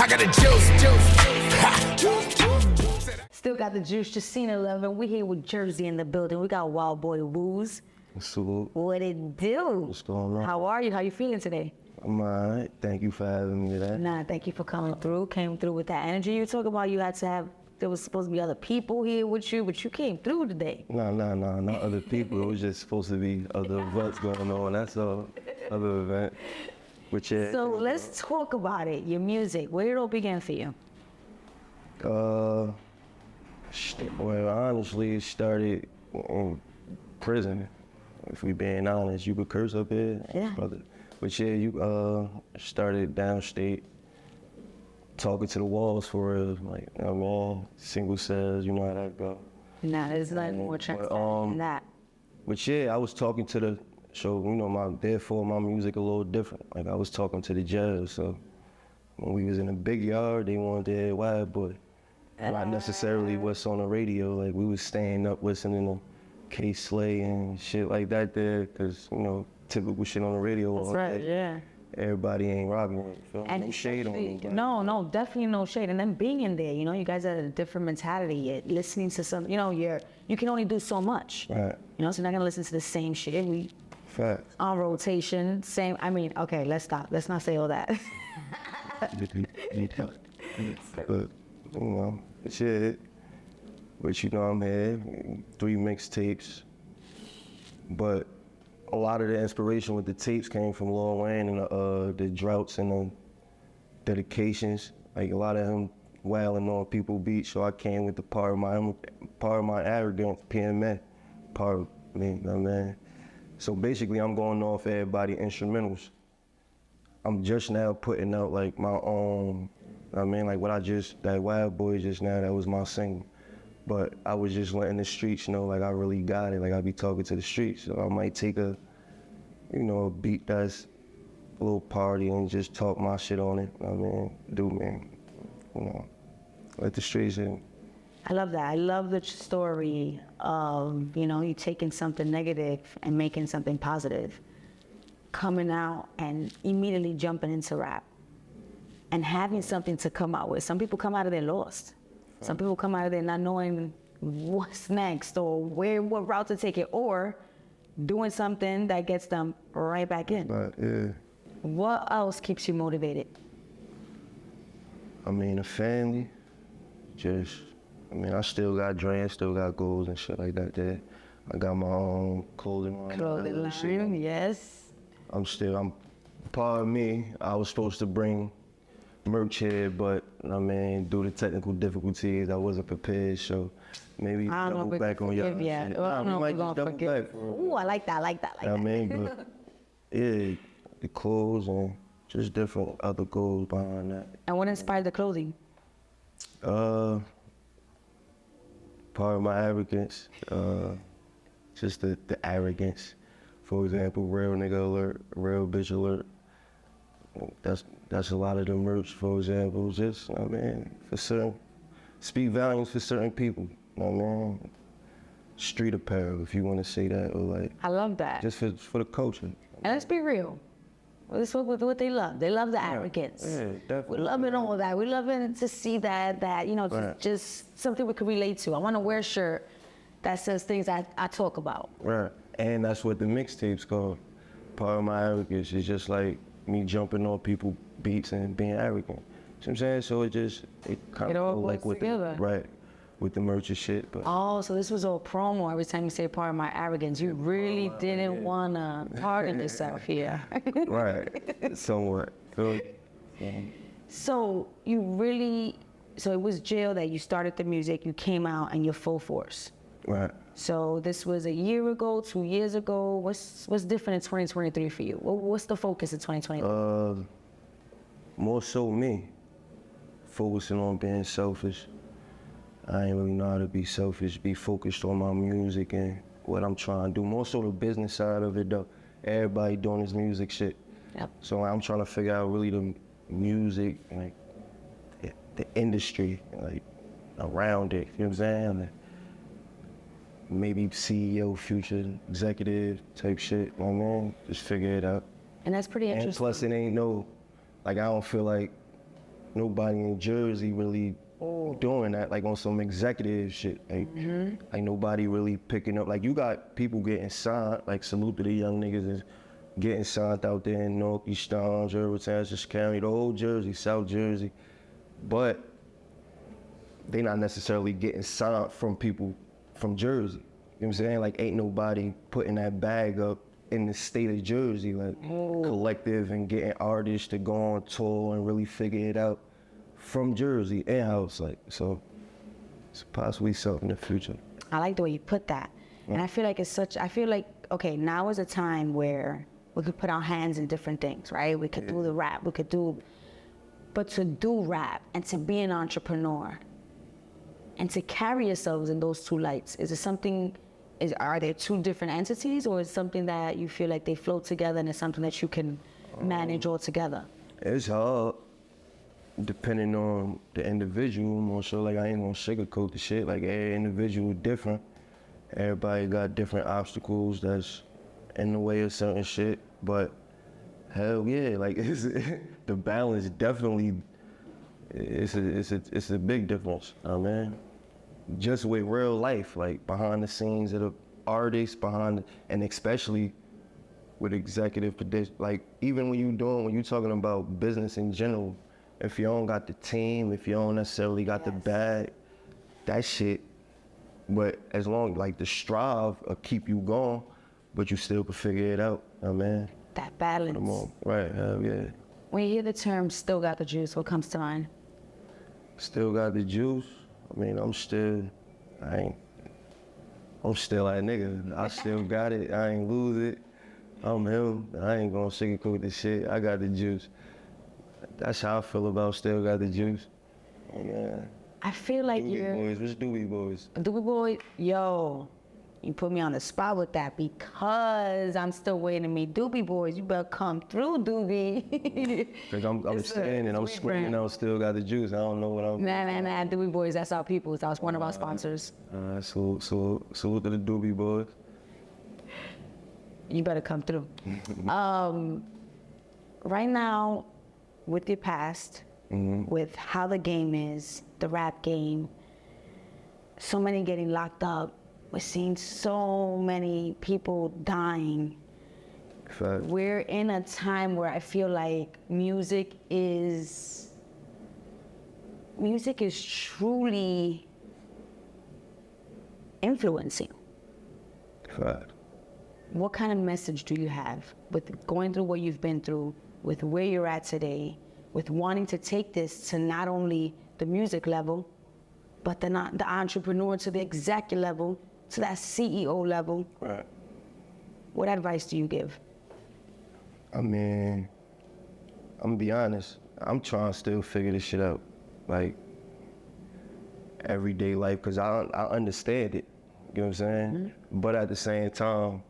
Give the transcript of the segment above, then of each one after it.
I got the juice. Still got the juice, Jacina loving. We here with Jersey in the building. We got Wildboy Wooz. Salute. What it do? What's going on? How are you? How you feeling today? I'm alright. Thank you for having me today. Nah, thank you for coming through. Came through with that energy. You were talking about you had to have, there was supposed to be other people here with you, but you came through today. Nah, not other people. It was just supposed to be other events going on. That's all. Other event. Which yeah. So let's talk about it. Your music. Where did it all begin for you? Well, honestly, it started in prison. If we being honest, you could curse up here, Yeah. brother. But yeah, you started downstate, talking to the walls for real, like, you know what I mean? Single cells, you know how that go. Nah, there's nothing more transparent than that. But yeah, I was talking to the, so you know, therefore my music a little different. Like I was talking to the judge, so when we was in a big yard, they wanted to hear Wildboy. Not necessarily what's on the radio, like we was staying up listening to K-Slay and shit like that there, cause you know, typical shit on the radio. That's right, yeah. Everybody ain't rocking it, you feel me? No shade on me. No, definitely no shade. And then being in there, you know, you guys had a different mentality. You're listening to some, you know, you can only do so much. Right. You know, so you're not gonna listen to the same shit. We Facts. on rotation, same. I mean, okay, let's stop. Let's not say all that. But you know, shit. But you know, I'm here, 3 mixtapes. But a lot of the inspiration with the tapes came from Lil Wayne and the droughts and the dedications. Like a lot of him wailing on people beats. So I came with the part of my arrogance, PMA, part of me, you know what I mean? So basically, I'm going off everybody instrumentals. I'm just now putting out like my own. I mean, like that Wildboy just now, that was my single. But I was just letting the streets know, like I really got it. Like I be talking to the streets. So I might take a beat that's a little party and just talk my shit on it. I mean, let the streets in. I love that. I love the story of, you know, you taking something negative and making something positive, coming out and immediately jumping into rap and having something to come out with. Some people come out of there lost. Some people come out of there not knowing what's next or what route to take it, or doing something that gets them right back in. But yeah. What else keeps you motivated? I mean, the family, I still got dreams, still got goals and shit like that there. I got my own clothing line. Clothing line, yes. Part of me, I was supposed to bring merch here, but I mean, due to technical difficulties, I wasn't prepared, so maybe double back on y'all. Yeah, I don't know if we're gonna forget. Ooh, I like that. I mean, but yeah, the clothes and just different other goals behind that. And what inspired the clothing? Part of my arrogance, just the arrogance. For example, real nigga alert, real bitch alert. That's a lot of the merch, for example. Just, I mean, speak volumes for certain people. You know what I mean? Street apparel, if you want to say that, or like. I love that. Just for the culture. And let's be real. This is what they love. They love the arrogance. Yeah, definitely. We love it all that. We love it to see that you know, Right. just something we can relate to. I want to wear a shirt that says things I talk about. Right, and that's what the mixtape's called. Part of my arrogance is just like me jumping on people beats and being arrogant. You know what I'm saying? So it kind all of like goes with together. with the merch and shit. But Oh, so this was all promo. Every time you say part of my arrogance, you really didn't want to pardon yourself here. right, somewhat. So, So it was jail that you started the music, you came out and you're full force. right. So this was a year ago, 2 years ago. What's different in 2023 for you? What's the focus in 2023? More so me, focusing on being selfish. I ain't really know how to be selfish, be focused on my music and what I'm trying to do. More so the business side of it though. Everybody doing this music shit. Yep. So I'm trying to figure out really the music, like the industry, like around it, you know what I'm saying? Like, maybe CEO, future executive type shit, you know what I mean? Just figure it out. And that's pretty interesting. And plus it ain't I don't feel like nobody in Jersey really doing that, like on some executive shit. Like, like nobody really picking up. Like you got people getting signed, like salute to the young niggas is getting signed out there in North, East Orange, Irvine, County, the whole Jersey, South Jersey. But they not necessarily getting signed from people from Jersey. You know what I'm saying? Like ain't nobody putting that bag up in the state of Jersey, like collective and getting artists to go on tour and really figure it out from Jersey in-house, like, so it's possibly something in the future. I like the way you put that. And I feel like I feel like, okay, now is a time where we could put our hands in different things, right? We could do the rap, but to do rap and to be an entrepreneur and to carry yourselves in those two lights, are there two different entities, or is it something that you feel like they flow together and it's something that you can manage all together? It's hard, depending on the individual. More so, like I ain't gonna sugarcoat the shit. Like every individual different. Everybody got different obstacles that's in the way of certain shit. But hell yeah, like it's the balance definitely. It's a big difference. I mean, just with real life, like behind the scenes of the artists, and especially with executive position. Like even when you talking about business in general, if you don't got the team, if you don't necessarily got the bag, that shit. But as long like the strive will keep you going, but you still can figure it out. I mean, That balance. Right, hell yeah. When you hear the term "still got the juice," what comes to mind? Still got the juice. I mean, I'm still that nigga. I still got it. I ain't lose it. I'm him. I ain't gonna sugarcoat this shit. I got the juice. That's how I feel about still got the juice. Yeah. I feel like Boys, what's Doobie Boys? Doobie Boy, yo, you put me on the spot with that because I'm still waiting to meet Doobie Boys. You better come through, Doobie. Cause I'm saying and I'm screaming out, still got the juice. I don't know what I'm. Nah, Doobie Boys, that's our people. That's one of our sponsors. Salute to the Doobie Boys. You better come through. Right now, with your past, with how the game is, the rap game, so many getting locked up, we're seeing so many people dying. Fact. We're in a time where I feel like music is truly influencing. Fact. What kind of message do you have with going through what you've been through, with where you're at today, with wanting to take this to not only the music level, but the entrepreneur to the executive level, to that CEO level? Right. What advice do you give? I mean, I'm gonna be honest. I'm trying to still figure this shit out, like everyday life, cause I understand it. You know what I'm saying? But at the same time,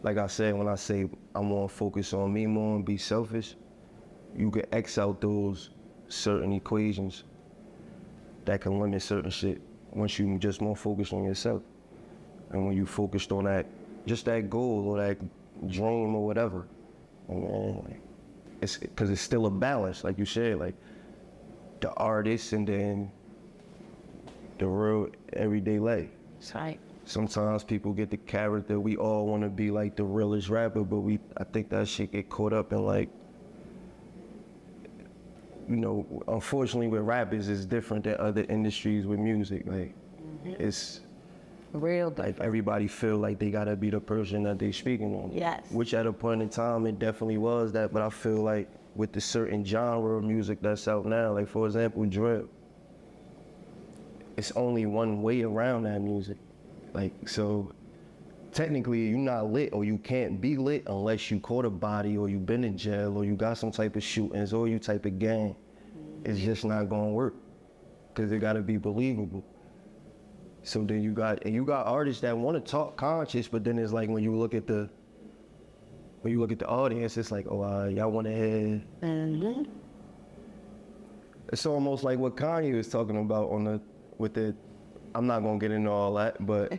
like I said, when I say I want to focus on me more and be selfish, you can X out those certain equations that can limit certain shit once you just more focused on yourself. And when you focused on that, just that goal or that dream or whatever, I mean, like, it's because it's still a balance, like you said, like the artist and then the real everyday life. That's right. Sometimes people get the character, we all want to be like the realest rapper, but I think that shit get caught up in like, you know, unfortunately with rappers, it's different than other industries with music. Like, it's Real like everybody feel like they gotta be the person that they speaking on. Yes. Which at a point in time, it definitely was that, but I feel like with the certain genre of music that's out now, like for example, drill, it's only one way around that music. Like, so technically you're not lit or you can't be lit unless you caught a body or you been in jail or you got some type of shootings or you type of gang. It's just not gonna work because it gotta be believable. So then you got artists that wanna talk conscious, but then it's like when you look at the audience, it's like, oh, y'all wanna hear. It's almost like what Kanye was talking about I'm not gonna get into all that, but.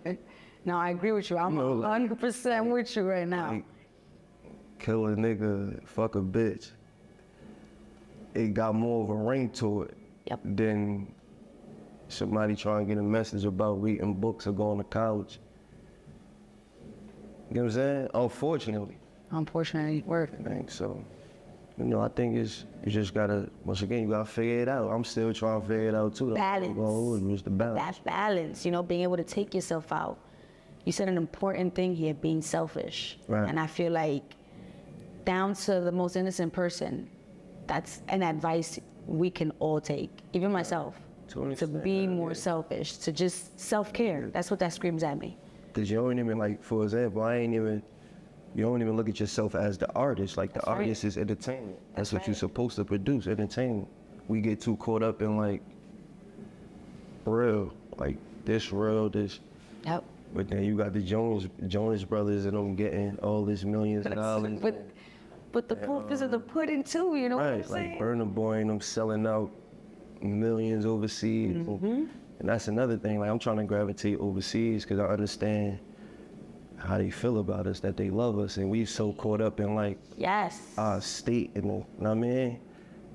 No, I agree with you. I'm 100% with you right now. Like, kill a nigga, fuck a bitch. it got more of a ring to it Yep. than somebody trying to get a message about reading books or going to college. You know what I'm saying? Unfortunately. Unfortunately, work. I think so. You know, I think you just gotta, once again, you gotta figure it out. I'm still trying to figure it out too. Balance. It's the balance. That balance, you know, being able to take yourself out. You said an important thing here, being selfish. Right. And I feel like down to the most innocent person, that's an advice we can all take, even myself, to be more selfish, to just self-care. That's what that screams at me. Cause you don't even, like, for example, you don't even look at yourself as the artist. Like, the artist is entertainment. That's what you're supposed to produce, entertainment. We get too caught up in, like, real, like, this real, this. Yep. But then you got the Jonas brothers and them getting all this millions of dollars. But the proof is in the pudding too, you know what I'm Right, saying? like Burna Boy and them selling out millions overseas. And that's another thing, like I'm trying to gravitate overseas because I understand how they feel about us, that they love us, and we so caught up in like Yes. our state, and you know what I mean?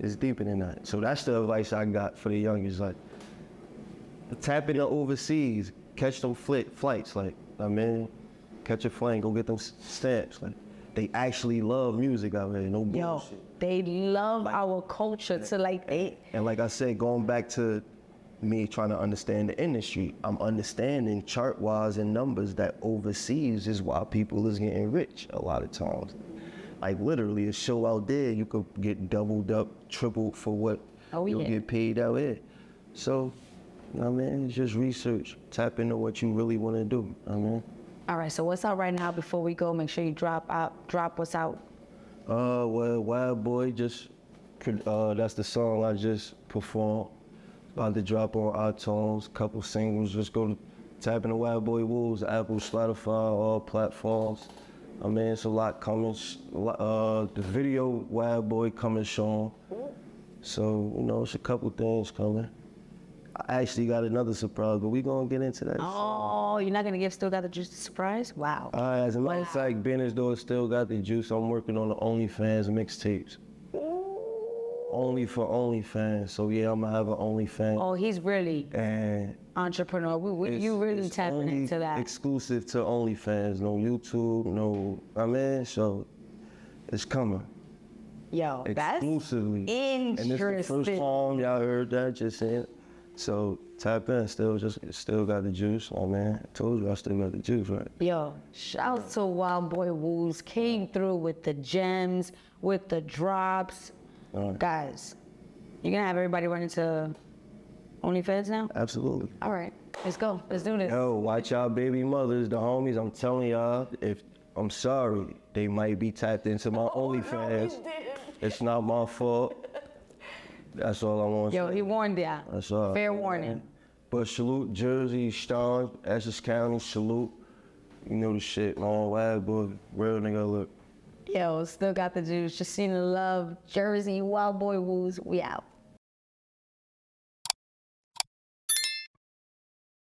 It's deeper than that. So that's the advice I got for the youngest, like tap into overseas, catch them flights, like, I mean, catch a plane, go get them stamps, like. They actually love music out here, no bullshit. Yo, they love our culture to like they. And like I said, going back to me trying to understand the industry, I'm understanding chart-wise and numbers that overseas is why people is getting rich a lot of times. Like literally, a show out there, you could get doubled up, tripled for what you'll get paid out here. So, you know what I mean? It's just research. Tap into what you really want to do, you know what I mean? All right, so what's out right now before we go? Make sure you drop what's out. Well, Wildboy just, that's the song I just performed. About to drop on iTunes, couple singles. Just go to tap into Wildboy Wooz, Apple, Spotify, all platforms. I mean, it's a lot coming. The video Wildboy coming soon. So, you know, it's a couple things coming. I actually got another surprise, but we gonna get into that. Oh, you're not gonna give Still Got the Juice a surprise? Wow. As a matter of fact, Bennett's Door Still Got the Juice. I'm working on the OnlyFans mixtapes. Only for OnlyFans. So yeah, I'm gonna have an OnlyFans. Oh, he's really And entrepreneur. You really tapping only into that. exclusive to OnlyFans. No YouTube, no, I mean, so it's coming. Yo, that's Exclusively. interesting. And this is the first time y'all heard that, just saying. So tap in, still got the juice. Oh man, I told you I still got the juice, right? Yo, shout out to Wildboy Wooz. Came through with the gems, with the drops. Right. Guys, you're gonna have everybody running to OnlyFans now? Absolutely. All right, let's go. Let's do this. Yo, watch y'all baby mothers, the homies. I'm telling y'all, if I'm sorry, they might be tapped into my OnlyFans. It's not my fault. That's all I want to say. Yo, he warned ya. That's all. Fair warning. But salute Jersey, Starnes, Essex County, salute. You know the shit, man. Wild boy, real nigga look. Yo, Still Got the Juice. Jacina Love, Jersey, Wildboy Wooz. We out.